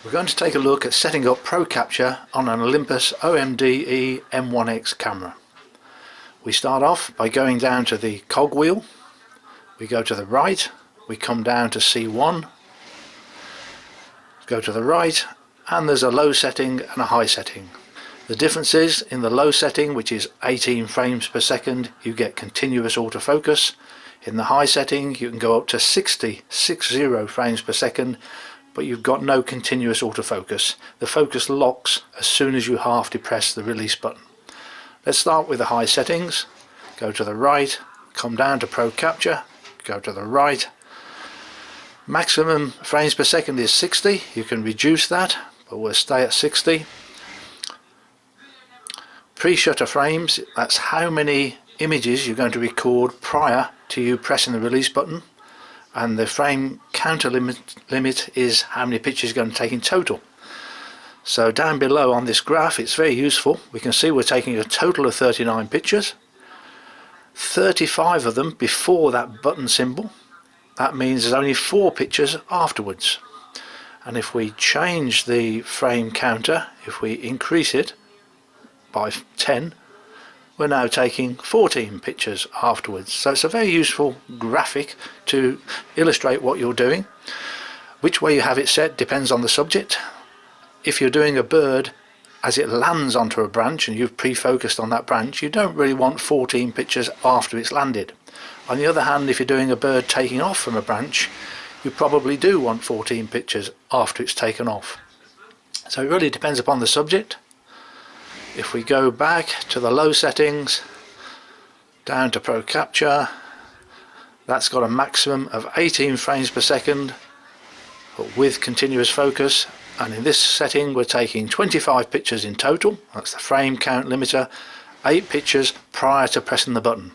We're going to take a look at setting up Procapture on an Olympus OMD M1x camera. We start off by going down to the cogwheel, we go to the right, we come down to C1, go to the right, and there's a low setting and a high setting. The difference is, in the low setting, which is 18 frames per second, you get continuous autofocus. In the high setting you can go up to 60 frames per second, but you've got no continuous autofocus. The focus locks as soon as you half depress the release button. Let's start with the high settings. Go to the right, come down to Procapture, go to the right. Maximum frames per second is 60. You can reduce that, but we'll stay at 60. Pre-shutter frames, that's how many images you're going to record prior to you pressing the release button, and the frame counter limit is how many pictures you're going to take in total. So down below on this graph, it's very useful. We can see we're taking a total of 39 pictures, 35 of them before that button symbol. That means there's only 4 pictures afterwards. And if we change the frame counter, if we increase it by 10, we're now taking 14 pictures afterwards. So it's a very useful graphic to illustrate what you're doing. Which way you have it set depends on the subject. If you're doing a bird as it lands onto a branch and you've pre-focused on that branch, you don't really want 14 pictures after it's landed. On the other hand, if you're doing a bird taking off from a branch, you probably do want 14 pictures after it's taken off. So it really depends upon the subject. If we go back to the low settings, down to Procapture, that's got a maximum of 18 frames per second, but with continuous focus. And in this setting we're taking 25 pictures in total. That's the frame count limiter, 8 pictures prior to pressing the button.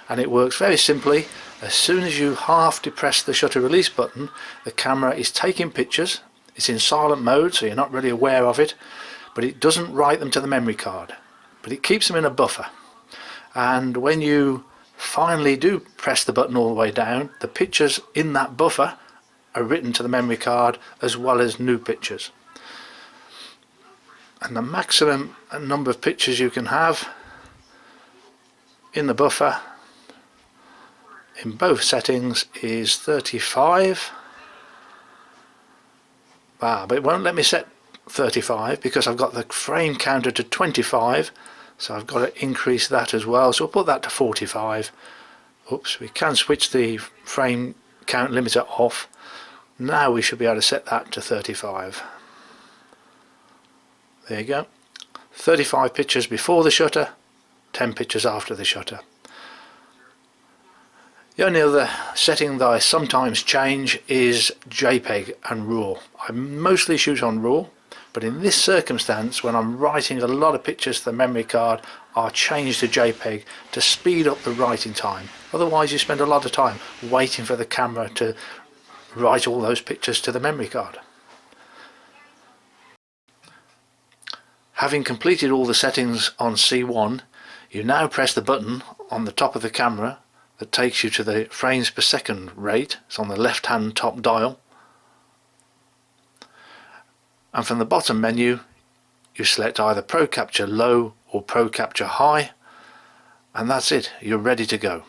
And it works very simply. As soon as you half depress the shutter release button, the camera is taking pictures. It's in silent mode, so you're not really aware of it, but it doesn't write them to the memory card, but it keeps them in a buffer. And when you finally do press the button all the way down, the pictures in that buffer are written to the memory card as well as new pictures. And the maximum number of pictures you can have in the buffer in both settings is 35. But it won't let me set 35 because I've got the frame counter to 25, so I've got to increase that as well, so we'll put that to 45. Oops, we can switch the frame count limiter off. Now we should be able to set that to 35. There you go. 35 pictures before the shutter, 10 pictures after the shutter. The only other setting that I sometimes change is JPEG and RAW. I mostly shoot on RAW, but in this circumstance, when I'm writing a lot of pictures to the memory card, I'll change to JPEG to speed up the writing time. Otherwise you spend a lot of time waiting for the camera to write all those pictures to the memory card. Having completed all the settings on C1, you now press the button on the top of the camera that takes you to the frames per second rate. It's on the left hand top dial. And from the bottom menu you select either Procapture Low or Procapture High, and that's it, you're ready to go.